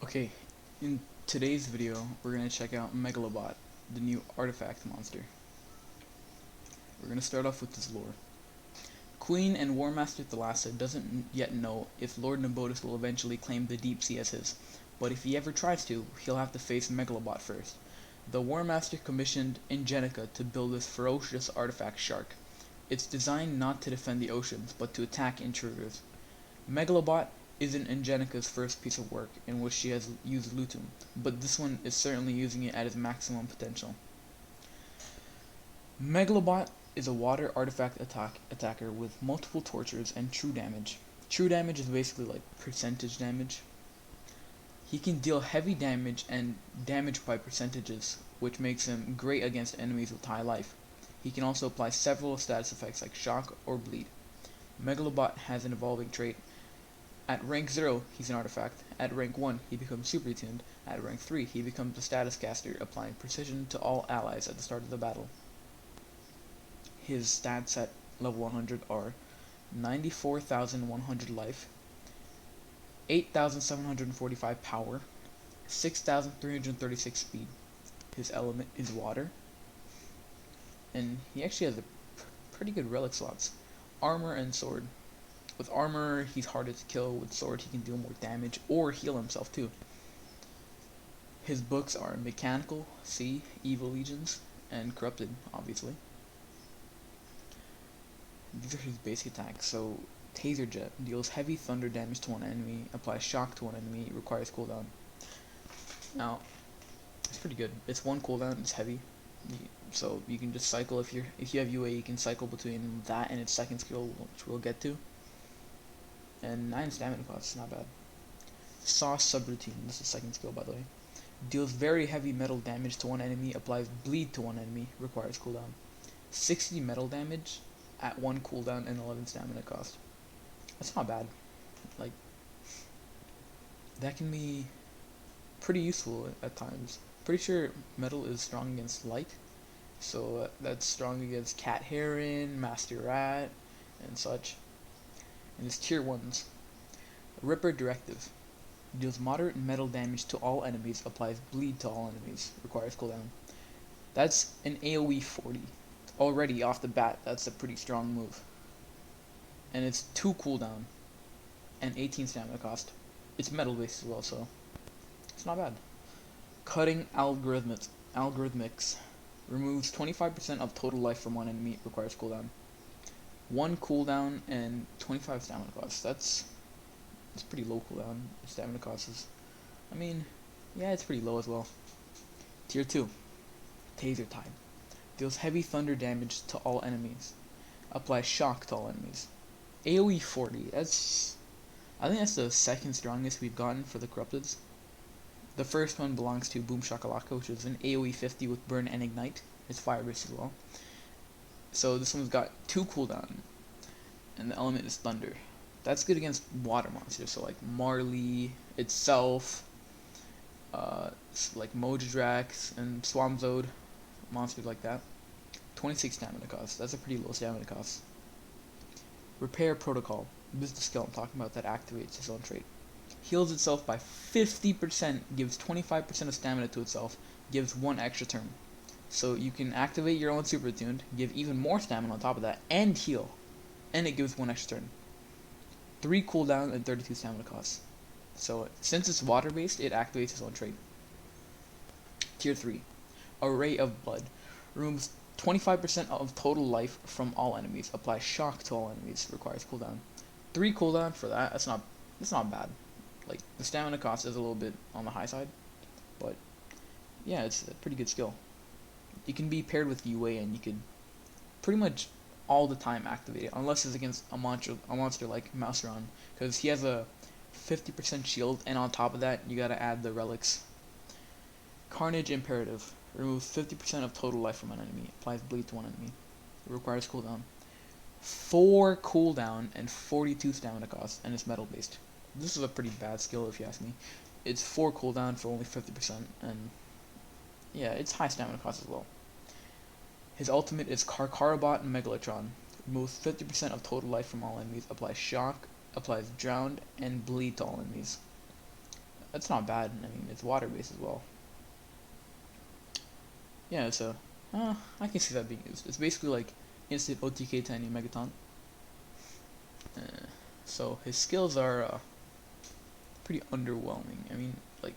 Okay, in today's video, we're going to check out Megalobot, the new artifact monster. We're going to start off with his lore. Queen and War Master Thalassa doesn't yet know if Lord Nabotus will eventually claim the Deep Sea as his, but if he ever tries to, he'll have to face Megalobot first. The War Master commissioned Ingenica to build this ferocious artifact shark. It's designed not to defend the oceans, but to attack intruders. Megalobot isn't Ingenica's first piece of work in which she has used Lutum, but this one is certainly using it at its maximum potential. Megalobot is a water artifact attacker with multiple tortures and true damage. True damage is basically like percentage damage. He can deal heavy damage and damage by percentages, which makes him great against enemies with high life. He can also apply several status effects like shock or bleed. Megalobot has an evolving trait. At rank 0, he's an artifact. At rank 1, he becomes super tuned. At rank 3, he becomes a status caster, applying precision to all allies at the start of the battle. His stats at level 100 are 94,100 life, 8,745 power, 6,336 speed. His element is water, and he actually has a pretty good relic slots. Armor and sword. With armor, he's harder to kill. With sword, he can deal more damage or heal himself too. His books are Mechanical, Sea, Evil Legions, and Corrupted, obviously. These are his basic attacks. So, Taser Jet deals heavy thunder damage to one enemy, applies shock to one enemy, requires cooldown. Now, it's pretty good. It's one cooldown, it's heavy. So you can just cycle if you have UA, you can cycle between that and its second skill, which we'll get to. And 9 stamina costs, not bad. Sauce Subroutine, this is second skill by the way. Deals very heavy metal damage to one enemy, applies bleed to one enemy, requires cooldown. 60 metal damage at 1 cooldown and 11 stamina cost. That's not bad. Like, that can be pretty useful at times. Pretty sure metal is strong against light, so that's strong against Cat Heron, Master Rat, and such. And his tier 1s. Ripper Directive. Deals moderate metal damage to all enemies, applies bleed to all enemies, requires cooldown. That's an AoE 40. Already off the bat, that's a pretty strong move. And it's 2 cooldown and 18 stamina cost. It's metal based as well, so it's not bad. Cutting Algorithmics. Removes 25% of total life from one enemy, requires cooldown. 1 cooldown and 25 stamina cost. That's pretty low cooldown. Stamina cost is, I mean, yeah, it's pretty low as well. Tier 2. Taser Time. Deals heavy thunder damage to all enemies. Applies shock to all enemies. AoE 40. I think that's the second strongest we've gotten for the Corrupteds. The first one belongs to Boom Shakalaka, which is an AoE 50 with Burn and Ignite. It's fire based as well. So this one's got 2 cooldown, and the element is thunder. That's good against water monsters, so like Marley itself, like Mojodrax and Swamzode, monsters like that. 26 stamina cost. That's a pretty low stamina cost. Repair Protocol. This is the skill I'm talking about that activates his own trait. Heals itself by 50%, gives 25% of stamina to itself, gives 1 extra turn. So you can activate your own super tuned, give even more stamina on top of that, and heal. And it gives 1 extra turn. 3 cooldown and 32 stamina costs. So since it's water based, it activates its own trait. Tier 3. Array of Blood. Removes 25% of total life from all enemies. Applies shock to all enemies. Requires cooldown. 3 cooldown for that. That's not bad. Like, the stamina cost is a little bit on the high side, but yeah, it's a pretty good skill. It can be paired with UA, and you could pretty much all the time activate it, unless it's against a monster like Mouseron, because he has a 50% shield, and on top of that, you gotta add the relics. Carnage Imperative. Removes 50% of total life from an enemy. Applies bleed to one enemy. It requires cooldown. 4 cooldown and 42 stamina cost, and it's metal based. This is a pretty bad skill if you ask me. It's 4 cooldown for only 50%, and yeah, it's high stamina cost as well. His ultimate is Karkarabot and Megalotron. Removes 50% of total life from all enemies. Applies shock, applies drowned, and bleed to all enemies. that's not bad. I mean, it's water based as well. Yeah, it's a. I can see that being used. It's basically like instant OTK to any Megaton. Uh, so his skills are pretty underwhelming. I mean, like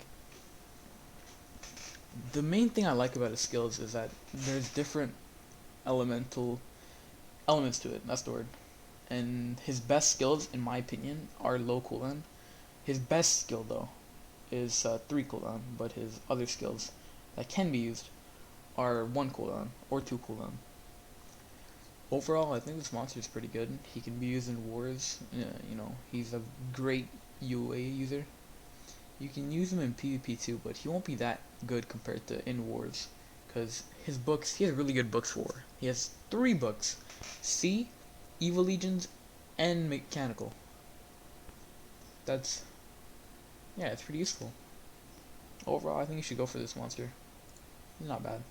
the main thing I like about his skills is that there's different elemental elements to it. That's the word. And his best skills, in my opinion, are low cooldown. His best skill though is 3 cooldown, but his other skills that can be used are 1 cooldown or 2 cooldown. Overall, I think this monster is pretty good. He can be used in wars. He's a great UA user. You can use him in PvP too, but he won't be that good compared to in wars. Because his books, he has really good books for war. He has 3 books. Sea, Evil Legions, and Mechanical. That's, yeah, it's pretty useful. Overall, I think you should go for this monster. He's not bad.